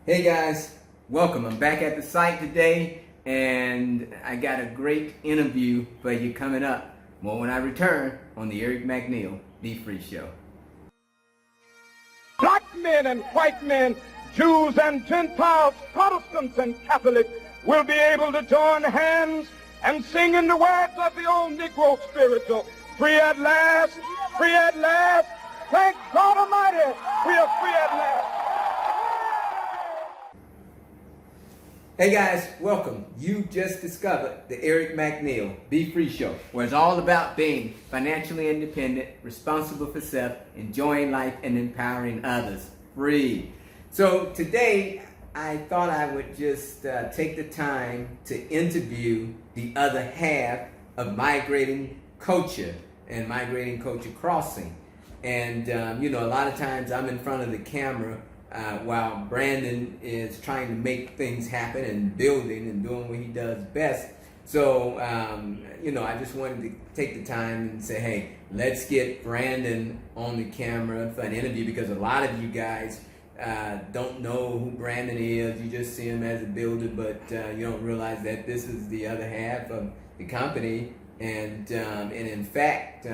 Hey guys, welcome. I'm back at the site today and I got a great interview for you coming up. More when I return on the McNeal Be Free Show. Black men and white men, Jews and Gentiles, Protestants and Catholics will be able to join hands and sing in the words of the old Negro spiritual, free at last, free at last. Thank God Almighty, we are free at last. Hey guys, welcome. You just discovered the McNeal Be Free Show, where it's all about being financially independent, responsible for self, enjoying life, and empowering others free. So today, I thought I would just take the time to interview the other half of Migrating Culture and Migrating Culture Crossing. And a lot of times I'm in front of the camera while Brandon is trying to make things happen and building and doing what he does best. So, I just wanted to take the time and say, hey, let's get Brandon on the camera for an interview, because a lot of you guys don't know who Brandon is. You just see him as a builder, but you don't realize that this is the other half of the company. And in fact,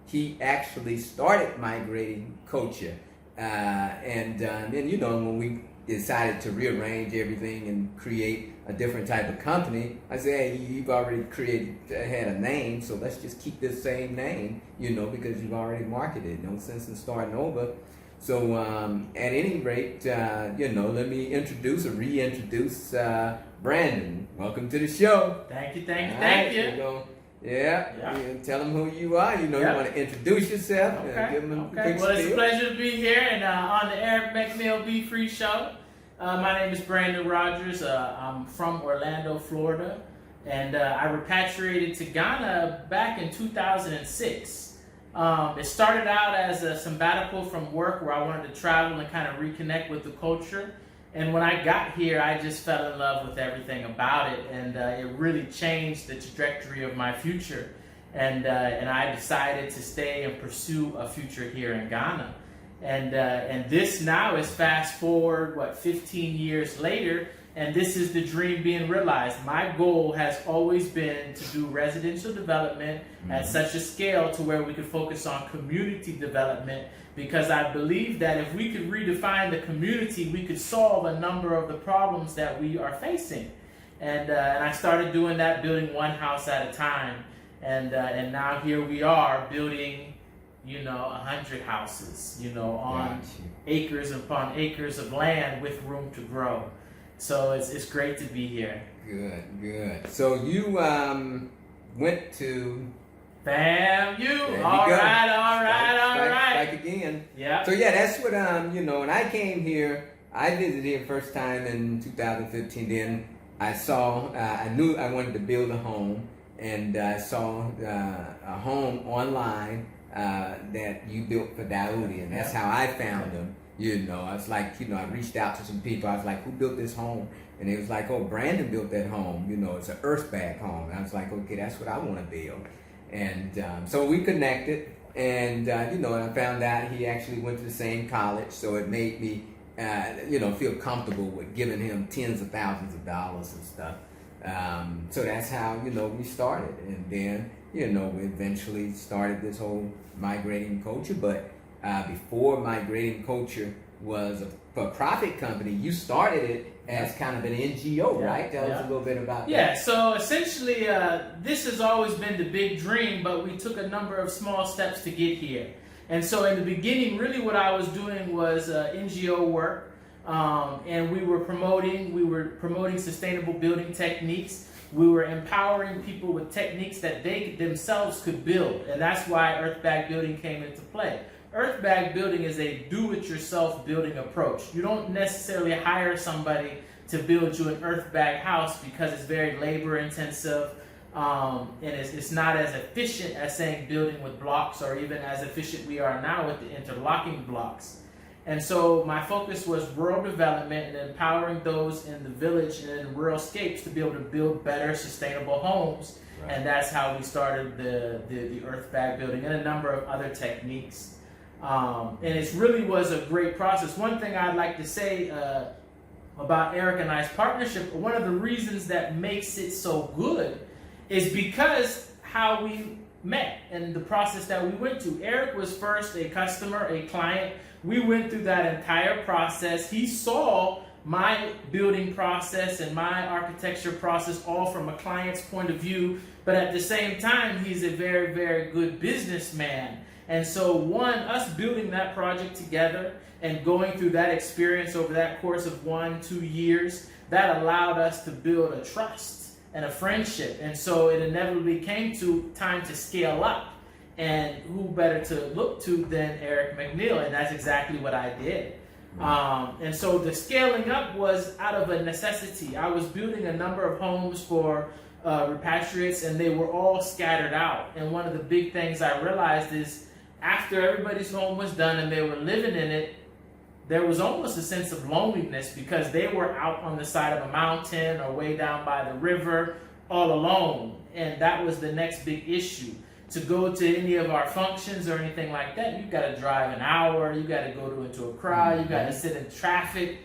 he actually started Migrating Culture. And when we decided to rearrange everything and create a different type of company, I said, hey, you've already had a name, so let's just keep this same name, because you've already marketed. No sense in starting over. So at any rate, let me reintroduce Brandon. Welcome to the show. Thank you. Yeah. Tell them who you are. You want to introduce yourself. Okay. Give them a quick Well, it's a spiel. pleasure to be here and on the McNeal Be Free Show. My name is Brandon Rogers. I'm from Orlando, Florida, and I repatriated to Ghana back in 2006. It started out as a sabbatical from work where I wanted to travel and kind of reconnect with the culture. And when I got here, I just fell in love with everything about it, and it really changed the trajectory of my future. And I decided to stay and pursue a future here in Ghana. And this now is fast forward, 15 years later, and this is the dream being realized. My goal has always been to do residential development at such a scale to where we could focus on community development, because I believe that if we could redefine the community, we could solve a number of the problems that we are facing. And I started doing that, building one house at a time. And now here we are building 100 houses, on acres upon acres of land with room to grow. So it's great to be here. Good. So you went to FAMU. All right. Back again. Yeah. So that's what when I came here, I visited here first time in 2015. Then I saw, I knew I wanted to build a home, and I saw a home online that you built for Daoudi, and that's how I found them. I was like, I reached out to some people. I was like, who built this home? And it was like, oh, Brandon built that home. It's an earth bag home. And I was like, okay, that's what I want to build. And so we connected, and and I found out he actually went to the same college, so it made me feel comfortable with giving him tens of thousands of dollars and stuff. So that's how we started, and then we eventually started this whole Migrating Culture. But before Migrating Culture was a for-profit company, you started it as kind of an NGO, right? Tell us a little bit about that. Yeah, so essentially this has always been the big dream, but we took a number of small steps to get here. And so in the beginning, really what I was doing was NGO work, and we were promoting sustainable building techniques. We were empowering people with techniques that they themselves could build, and that's why earth bag building came into play. Earth bag building is a do-it-yourself building approach. You don't necessarily hire somebody to build you an earth bag house because it's very labor intensive, and it's not as efficient as saying building with blocks, or even as efficient we are now with the interlocking blocks. And so my focus was rural development and empowering those in the village and in rural scapes to be able to build better sustainable homes. Right. And that's how we started the earth bag building and a number of other techniques. And it really was a great process. One thing I'd like to say about Eric and I's partnership, one of the reasons that makes it so good is because how we met and the process that we went to. Eric was first a customer, a client. We went through that entire process. He saw my building process and my architecture process all from a client's point of view, but at the same time, he's a very, very good businessman. And so us building that project together and going through that experience over that course of 1-2 years, that allowed us to build a trust and a friendship. And so it inevitably came to time to scale up. And who better to look to than Eric McNeal? And that's exactly what I did. And so the scaling up was out of a necessity. I was building a number of homes for repatriates, and they were all scattered out. And one of the big things I realized is after everybody's home was done and they were living in it, there was almost a sense of loneliness because they were out on the side of a mountain or way down by the river all alone. And that was the next big issue. To go to any of our functions or anything like that, you've got to drive an hour, you got to go into a crowd, you got to sit in traffic,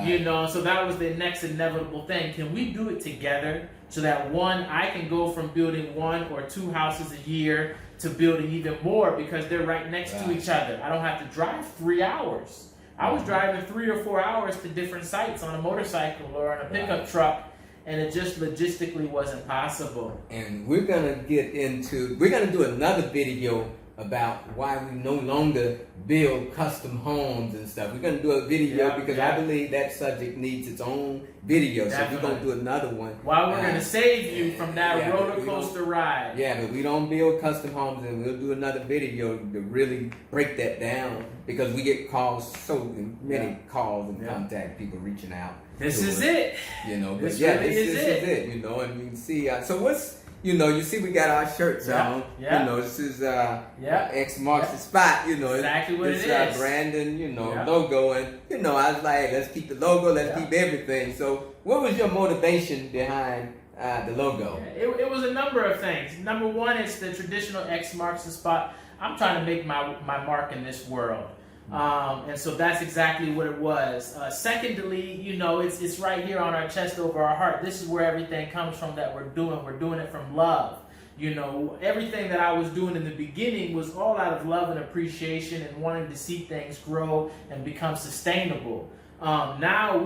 you know, so that was the next inevitable thing. Can we do it together so that I can go from building 1 or 2 houses a year to building even more because they're right next to each other. I don't have to drive 3 hours. I was driving 3 or 4 hours to different sites on a motorcycle or on a pickup truck, and it just logistically wasn't possible. And we're gonna do another video about why we no longer build custom homes and stuff. We're gonna do a video because I believe that subject needs its own video. Definitely. So we're gonna do another one. Why we're gonna save you from that roller coaster ride. Yeah, but we don't build custom homes, and we'll do another video to really break that down because we get so many calls and contact people reaching out. This is it. You know, but this is it. You know, and you can see. So what's you see we got our shirts on. Yeah. You know, this is X marks the spot. You know, exactly what it's it is. Brandon, logo, and I was like, let's keep the logo, let's keep everything. So, what was your motivation behind the logo? It was a number of things. Number one, it's the traditional X marks the spot. I'm trying to make my mark in this world. And so that's exactly what it was. Secondly, it's right here on our chest over our heart. This is where everything comes from that we're doing. We're doing it from love. Everything that I was doing in the beginning was all out of love and appreciation and wanting to see things grow and become sustainable. Now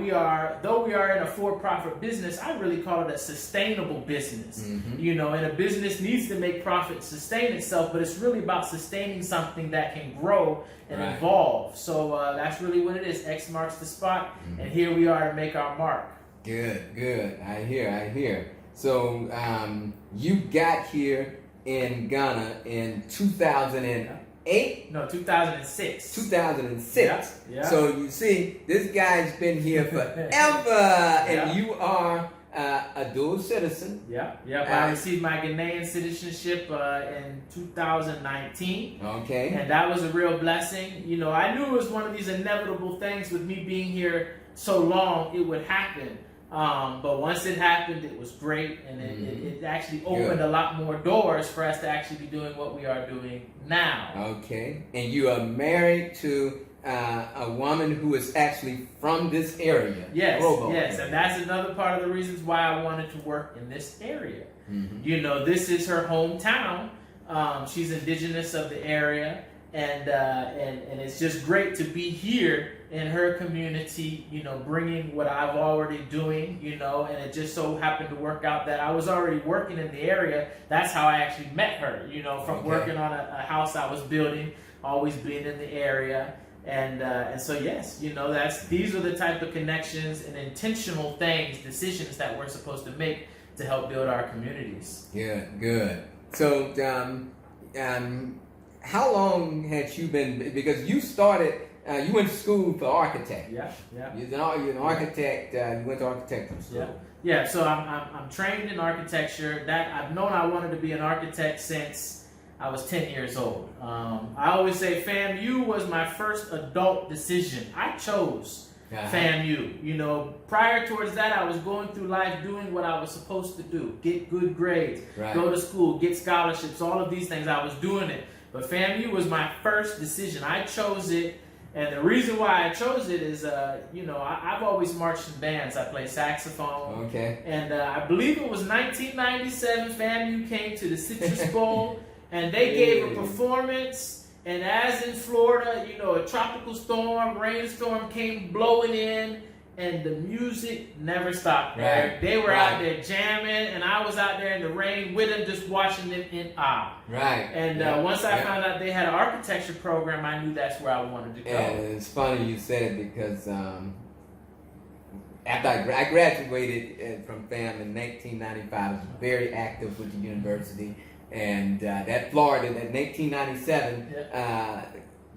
though we are in a for-profit business, I really call it a sustainable business. And a business needs to make profit, sustain itself, but it's really about sustaining something that can grow and evolve. So that's really what it is. X marks the spot, and here we are to make our mark. Good. I hear. So you got here in Ghana in 2008? No, 2006. 2006. Yeah. So you see, this guy's been here forever, and you are a dual citizen. I received my Ghanaian citizenship in 2019. Okay. And that was a real blessing. I knew it was one of these inevitable things with me being here so long, it would happen. But once it happened, it was great, and it actually opened a lot more doors for us to actually be doing what we are doing now. Okay. And you are married to a woman who is actually from this area. Yes, and that's another part of the reasons why I wanted to work in this area. This is her hometown. She's indigenous of the area, and it's just great to be here in her community, bringing what I've already doing, and it just so happened to work out that I was already working in the area. That's how I actually met her, from working on a house I was building, always being in the area. And so yes, these are the type of connections and intentional decisions that we're supposed to make to help build our communities. Good. So, how long had you been? Because you started, you went to school for architect. Yeah. You're an architect. You went to architecture school. Yeah. So I'm trained in architecture. That I've known I wanted to be an architect since I was 10 years old. I always say FAMU was my first adult decision. I chose FAMU. Prior towards that, I was going through life doing what I was supposed to do. Get good grades, go to school, get scholarships, all of these things. I was doing it. But FAMU was my first decision. I chose it, And the reason why I chose it is, I've always marched in bands. I play saxophone. Okay. And I believe it was 1997, FAMU came to the Citrus Bowl, and they gave a performance. And as in Florida, a tropical storm, rainstorm came blowing in, and the music never stopped. Right. They were out there jamming, and I was out there in the rain with them, just watching them in awe. Right. And once I found out they had an architecture program, I knew that's where I wanted to go. And it's funny you said it because after I graduated from FAM in 1995, I was very active with the university. And that Florida, that 1997,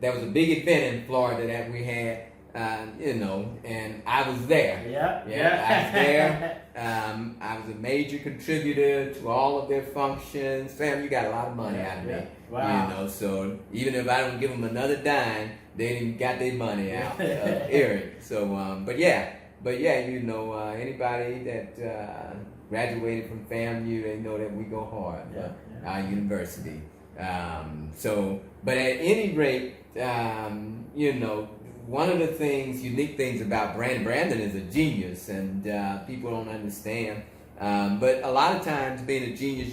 there was a big event in Florida that we had. And I was there. Yeah, I was there. I was a major contributor to all of their functions. Sam, you got a lot of money out of me. Wow. So even if I don't give them another dime, they didn't got their money out, Eric. So, but yeah, anybody that graduated from FAMU, they know that we go hard. Our university. But at any rate, one of the unique things about Brandon is a genius, and people don't understand. But a lot of times, being a genius,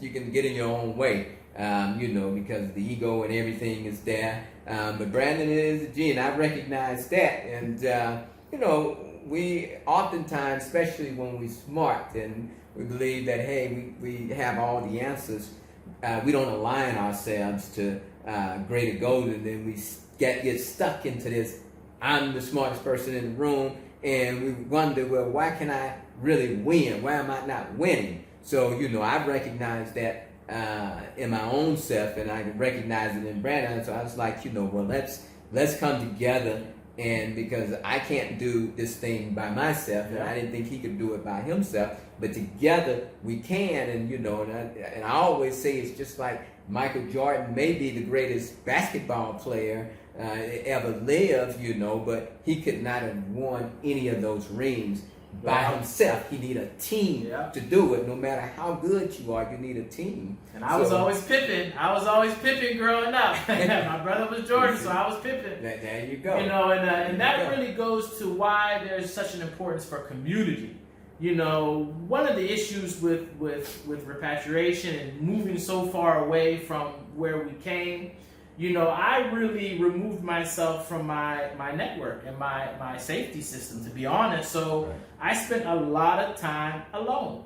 you can get in your own way, because the ego and everything is there. But Brandon is a genius. I recognize that, and we oftentimes, especially when we're smart and we believe that we have all the answers, we don't align ourselves to greater goals, and then we get stuck into this, I'm the smartest person in the room, and we wonder, well, why can I really win? Why am I not winning? So, I recognize that in my own self, and I recognize it in Brandon. So I was like, let's come together, and because I can't do this thing by myself, and I didn't think he could do it by himself, but together we can. And I always say it's just like Michael Jordan may be the greatest basketball player ever lived, but he could not have won any of those rings by himself. He need a team to do it. No matter how good you are, you need a team. And I was always Pippen. Growing up. My brother was Jordan, so I was Pippen. There you go. And that really goes to why there's such an importance for community. One of the issues with repatriation and moving so far away from where we came, I really removed myself from my network and my safety system, to be honest. So I spent a lot of time alone,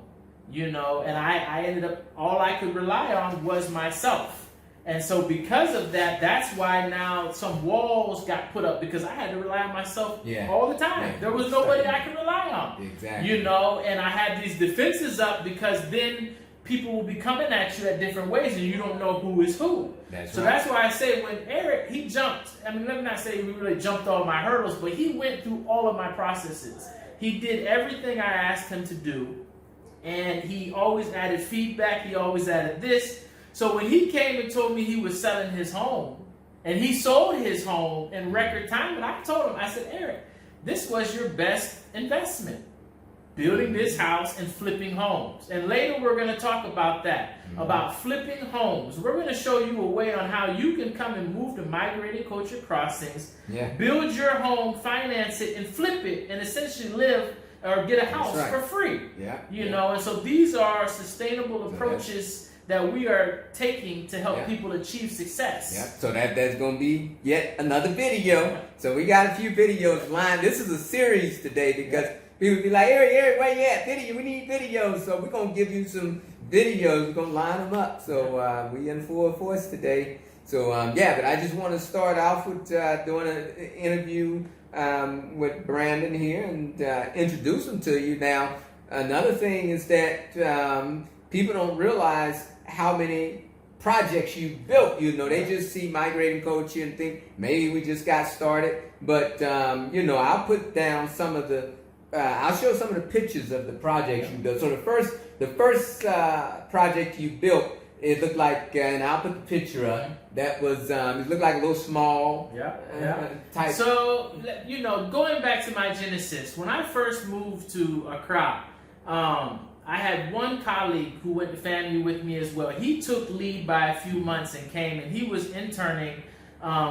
and I ended up, all I could rely on was myself. And so because of that, that's why now some walls got put up, because I had to rely on myself all the time. Yeah. There was nobody I could rely on. Exactly. And I had these defenses up, because then people will be coming at you at different ways, and you don't know who is who. That's why I say, when Eric, he jumped, let me not say he really jumped all my hurdles, but he went through all of my processes. He did everything I asked him to do, and he always added feedback, he always added this. So when he came and told me he was selling his home, and he sold his home in record time, and I told him, I said, Eric, this was your best investment, building this house and flipping homes. And later we're going to talk about that, about flipping homes. We're going to show you a way on how you can come and move to Migrating Culture Crossings, build your home, finance it, and flip it, and essentially live or get a house for free. And so these are sustainable approaches that we are taking to help people achieve success. So that's going to be yet another video. So we got a few videos lined. This is a series today, because people be like, Eric, where you at? Video, we need videos. So we're going to give you some videos. We're going to line them up. So we in full force today. So but I just want to start off with doing an interview with Brandon here and introduce him to you. Now, another thing is that people don't realize how many projects you built. They just see Migrating Culture and think maybe we just got started. But I'll put down some of the I'll show some of the pictures of the projects you built. So the first project you built, it looked like, and I'll put the picture up. That was it looked like a little small type. So going back to my genesis, when I first moved to Accra, I had one colleague who went to FAMU with me as well. He took lead by a few months and came, and he was interning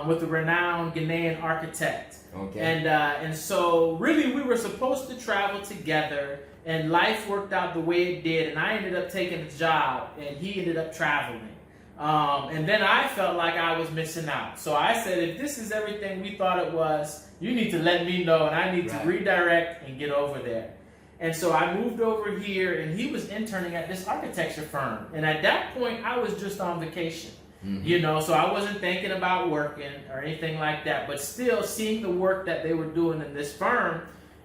with a renowned Ghanaian architect. Okay. And so really we were supposed to travel together, and life worked out the way it did, and I ended up taking a job and he ended up traveling. And then I felt like I was missing out. So I said, if this is everything we thought it was, you need to let me know, and I need to redirect and get over there. And so I moved over here, and he was interning at this architecture firm. And at that point, I was just on vacation. You know, so I wasn't thinking about working or anything like that. But still, seeing the work that they were doing in this firm,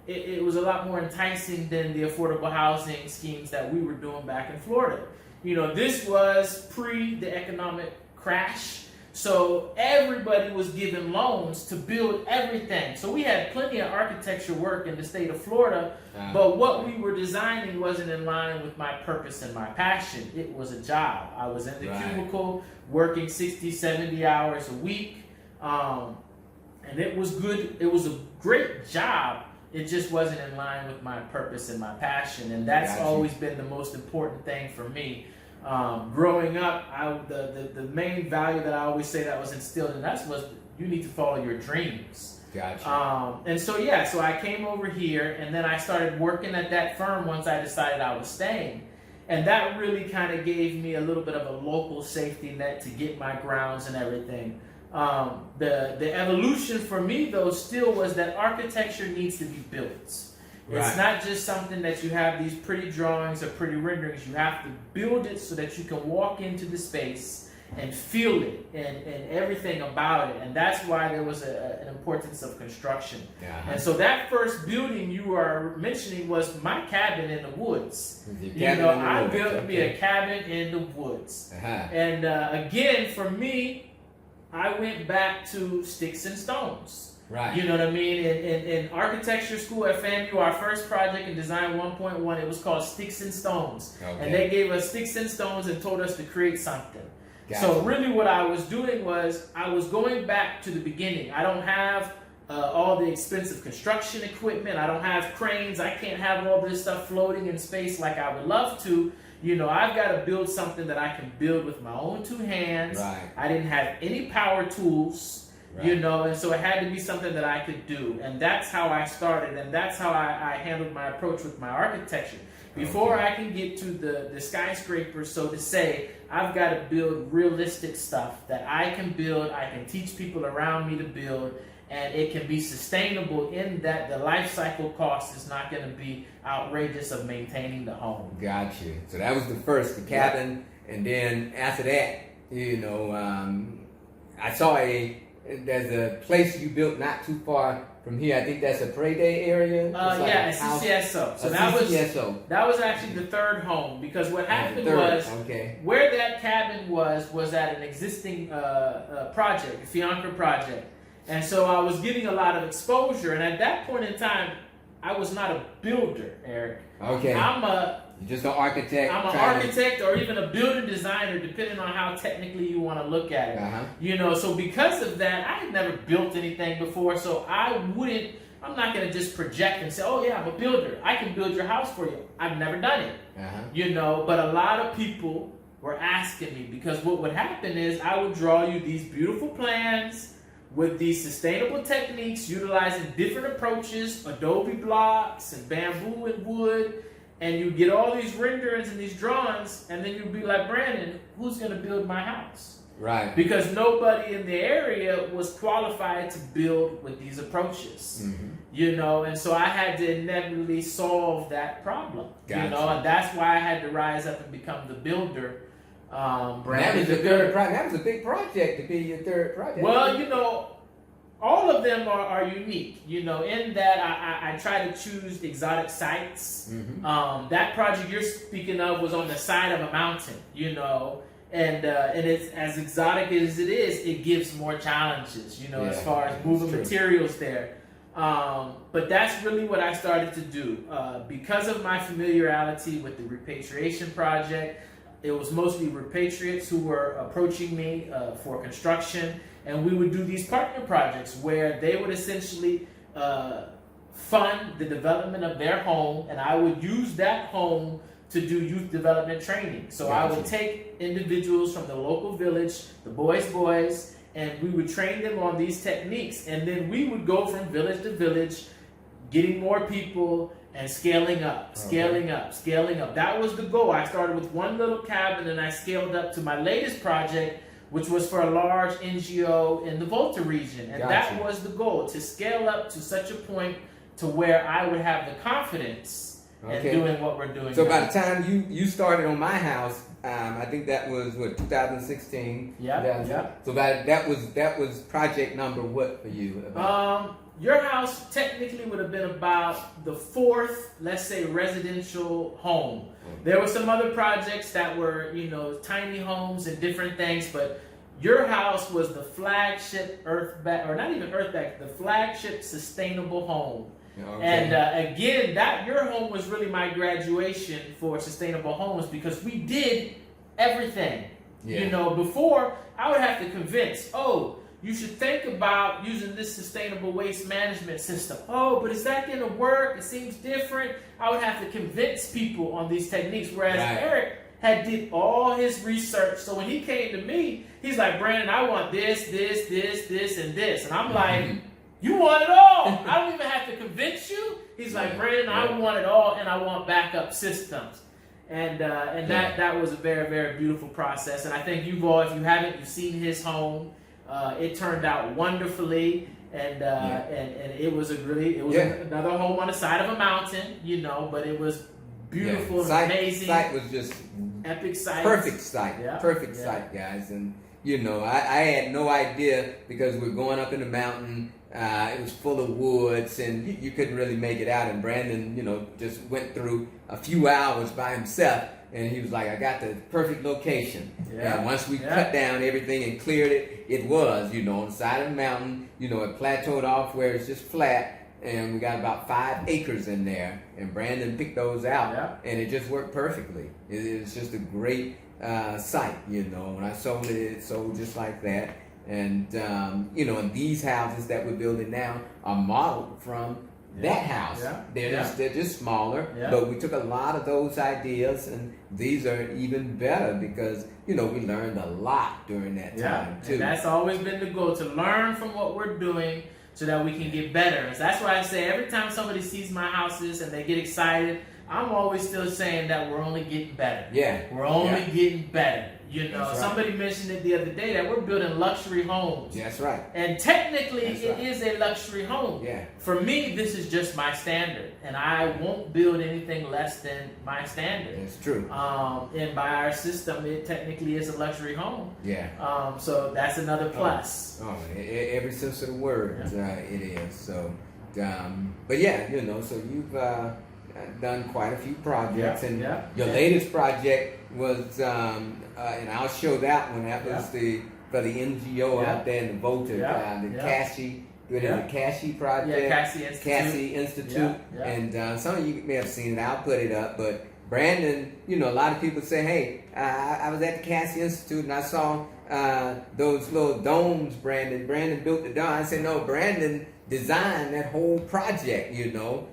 it was a lot more enticing than the affordable housing schemes that we were doing back in Florida. You know, this was pre the economic crash. So everybody was given loans to build everything. So we had plenty of architecture work in the state of Florida, but what we were designing wasn't in line with my purpose and my passion. It was a job. I was in the cubicle working 60, 70 hours a week. And it was good. It was a great job. It just wasn't in line with my purpose and my passion. And that's always been the most important thing for me. Growing up, the main value that I always say that was instilled in us was you need to follow your dreams. Gotcha. And so so I came over here, and then I started working at that firm once I decided I was staying. And that really kind of gave me a little bit of a local safety net to get my grounds and everything. The evolution for me, though, still was that architecture needs to be built. It's not just something that you have these pretty drawings or pretty renderings. You have to build it so that you can walk into the space and feel it and everything about it. And that's why there was an importance of construction. And so that first building you are mentioning was my cabin in the woods. I built me a cabin in the woods. And again, for me, I went back to sticks and stones. You know what I mean? In architecture school at FAMU, our first project in Design 1.1, it was called Sticks and Stones. And they gave us sticks and stones and told us to create something. So really what I was doing was I was going back to the beginning. I don't have all the expensive construction equipment. I don't have cranes. I can't have all this stuff floating in space like I would love to. You know, I've got to build something that I can build with my own two hands. I didn't have any power tools. You know, and so it had to be something that I could do. And that's how I started, and that's how I handled my approach with my architecture. Before I can get to the skyscraper, so to say, I've got to build realistic stuff that I can build, I can teach people around me to build, and it can be sustainable in that the life cycle cost is not going to be outrageous of maintaining the home. Gotcha. So that was the first, the cabin, and then after that, you know, I saw there's a place you built not too far from here. I think that's a Prey area. CCSO. So that was actually the third home, because what happened was where that cabin was at an existing project, a Fiancre project, and so I was getting a lot of exposure. And at that point in time, I was not a builder, Eric. You're just an architect. I'm an architect or even a building designer, depending on how technically you want to look at it. You know, so because of that, I had never built anything before, so I'm not going to just project and say, oh yeah, I'm a builder. I can build your house for you. I've never done it. You know, but a lot of people were asking me, because what would happen is I would draw you these beautiful plans with these sustainable techniques, utilizing different approaches, adobe blocks and bamboo and wood, and you get all these renderings and these drawings, and then you'd be like, Brandon, who's going to build my house? Because nobody in the area was qualified to build with these approaches. You know, and so I had to inevitably solve that problem. You know, and that's why I had to rise up and become the builder. That was a big project to be your third project. Well, you know, all of them are unique, you know, in that I try to choose exotic sites. That project you're speaking of was on the side of a mountain, you know, and it's as exotic as it is, it gives more challenges, you know, as far as moving materials there. But that's really what I started to do. Because of my familiarity with the repatriation project, it was mostly repatriates who were approaching me for construction. And we would do these partner projects where they would essentially fund the development of their home, and I would use that home to do youth development training. So I would take individuals from the local village, the boys, and we would train them on these techniques, and then we would go from village to village, getting more people and scaling up, scaling up, scaling up. That was the goal. I started with one little cabin and I scaled up to my latest project, which was for a large NGO in the Volta region. And that was the goal, to scale up to such a point to where I would have the confidence in doing what we're doing So now. by the time you started on my house, I think that was what, 2016. Yeah. So that was project number what for you? Your house technically would have been about the fourth, let's say, residential home. There were some other projects that were, you know, tiny homes and different things, but your house was the flagship or not even the flagship sustainable home. And again, your home was really my graduation for sustainable homes, because we did everything. You know, before I would have to convince, you should think about using this sustainable waste management system. But is that going to work? It seems different. I would have to convince people on these techniques, whereas Eric had did all his research. So when he came to me, he's like, Brandon, I want this, this, this, this, and this. And I'm like, you want it all. I don't even have to convince you. He's like, Brandon, I want it all, and I want backup systems. And that was a very, very beautiful process. And I think you've all, if you haven't, you've seen his home. It turned out wonderfully, and it was another home on the side of a mountain, you know, but it was beautiful, and amazing. Site was just epic site, perfect site, perfect site, guys. And you know, I had no idea, because we're going up in the mountain. It was full of woods, and you couldn't really make it out. And Brandon, you know, just went through a few hours by himself. And he was like, I got the perfect location. And once we cut down everything and cleared it, it was, you know, on the side of the mountain, you know, it plateaued off where it's just flat. And we got about 5 acres in there. And Brandon picked those out. And it just worked perfectly. It was just a great site, you know. When I sold it, it sold just like that. And, you know, and these houses that we're building now are modeled from that house. They're just smaller, but we took a lot of those ideas, and these are even better because, you know, we learned a lot during that time too. And that's always been the goal, to learn from what we're doing so that we can get better. And that's why I say every time somebody sees my houses and they get excited, I'm always still saying that we're only getting better. We're only getting better. You know, somebody mentioned it the other day that we're building luxury homes. That's right. And technically, it is a luxury home. For me, this is just my standard, and I won't build anything less than my standard. It's true. And by our system, it technically is a luxury home. So that's another plus. Every sense of the word, it is. So, but yeah, you know, so you've done quite a few projects, and your latest project was, and I'll show that one. That was for the NGO out there in the Volta, the Cassie. The Cassie project, Cassie Institute, and some of you may have seen it. I'll put it up. But Brandon, you know, a lot of people say, "Hey, I was at the Cassie Institute and I saw those little domes." Brandon built the dome. I said, "No, Brandon designed that whole project. You know,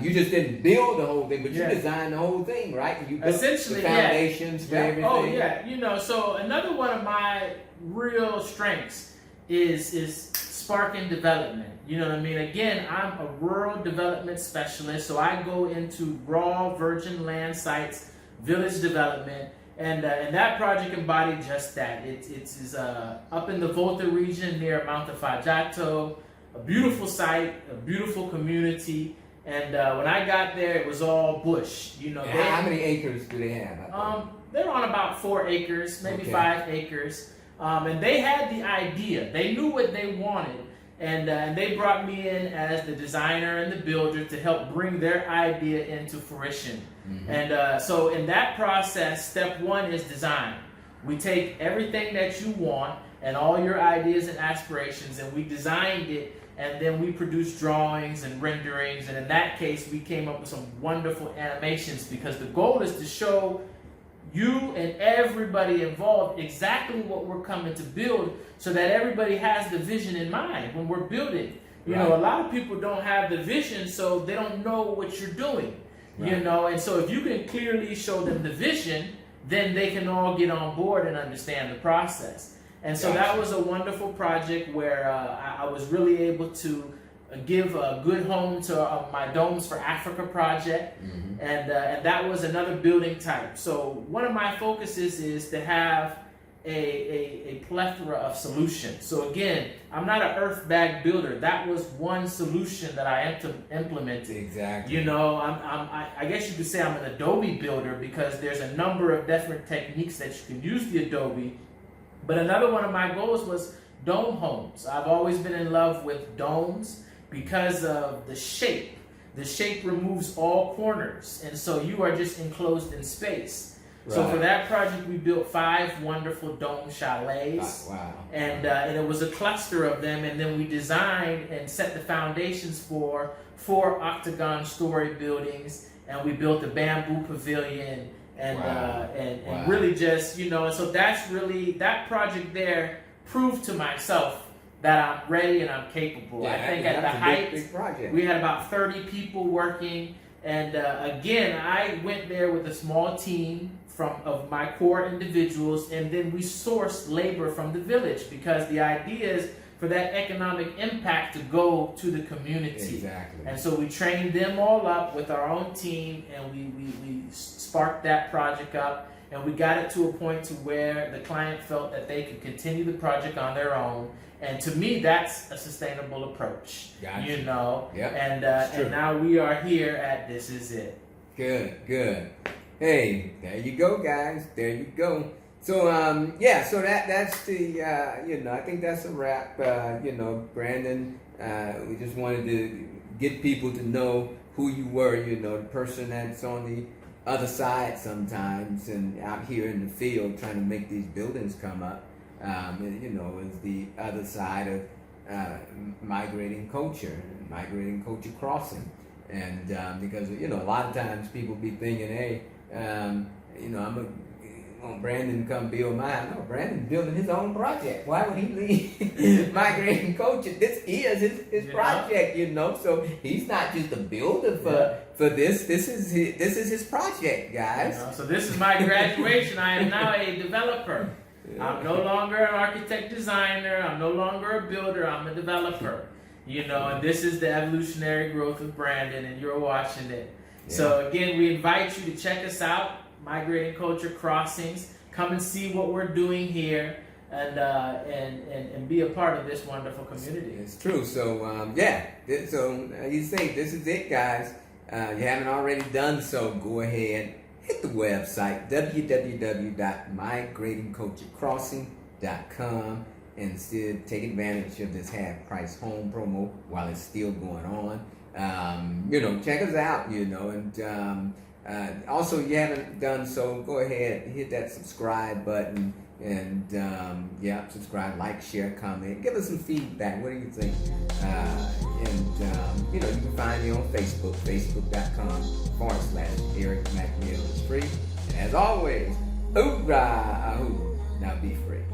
you just didn't build the whole thing, but you designed the whole thing, right? You built essentially the foundations for everything." You know, so another one of my real strengths is sparking development. You know what I mean? Again, I'm a rural development specialist, so I go into raw virgin land sites, village development, and that project embodied just that. It's up in the Volta region near Mount Fajato, a beautiful site, a beautiful community. And when I got there, it was all bush. You know, how many acres do they have? They're on about 4 acres, maybe 5 acres. And they had the idea. They knew what they wanted. And they brought me in as the designer and the builder to help bring their idea into fruition. And so in that process, step 1 is design. We take everything that you want and all your ideas and aspirations, and we designed it, and then we produced drawings and renderings. And in that case, we came up with some wonderful animations, because the goal is to show you and everybody involved exactly what we're coming to build, so that everybody has the vision in mind when we're building. You know, a lot of people don't have the vision, so they don't know what you're doing. You know, and so if you can clearly show them the vision, then they can all get on board and understand the process. And so that was a wonderful project where I was really able to give a good home to my Domes for Africa project, and that was another building type. So one of my focuses is to have a plethora of solutions. So again, I'm not an earth bag builder. That was one solution that I implemented. Exactly. You know, I guess you could say I'm an Adobe builder because there's a number of different techniques that you can use the Adobe. But another one of my goals was dome homes. I've always been in love with domes because of the shape. The shape removes all corners, and so you are just enclosed in space. Right. So for that project, we built 5 wonderful dome chalets. Wow. And it was a cluster of them, and then we designed and set the foundations for 4 octagon story buildings, and we built a bamboo pavilion, and really just, you know, and so that's really, that project there proved to myself that I'm ready and I'm capable. Yeah, I think at the height, big project. We had about 30 people working, and again, I went there with a small team of my core individuals, and then we sourced labor from the village because the idea is for that economic impact to go to the community. Exactly. And so we trained them all up with our own team, and we sparked that project up, and we got it to a point to where the client felt that they could continue the project on their own. And to me, that's a sustainable approach. Gotcha. You know? Yep. And now we are here at This Is It. Good. Hey, there you go, guys. There you go. So, so that's the, you know, I think that's a wrap. You know, Brandon, we just wanted to get people to know who you were, you know, the person that's on the other side sometimes and out here in the field trying to make these buildings come up. You know, is the other side of migrating culture crossing. And because, you know, a lot of times people be thinking, hey, you know, I want Brandon to come build mine. No, Brandon's building his own project. Why would he leave migrating culture? This is his project, you know. So he's not just a builder for this. This is his project, guys. You know, so this is my graduation. I am now a developer. I'm no longer an architect designer. I'm no longer a builder. I'm a developer. You know, and this is the evolutionary growth of Brandon, and you're watching it. Yeah. So again, we invite you to check us out, Migrating Culture Crossings. Come and see what we're doing here, and be a part of this wonderful community. It's true. So you say this is it, guys. You haven't already done so, go ahead. Hit the website, www.migratingculturecrossing.com, and still take advantage of this half-price home promo while it's still going on. You know, check us out, you know, and also, you haven't done so, go ahead, hit that subscribe button, and subscribe, like, share, comment, give us some feedback. What do you think? You know, you can find me on Facebook, facebook.com/Eric McNeal. It's free. And as always, Ooorahhh Uhuru. Now be free.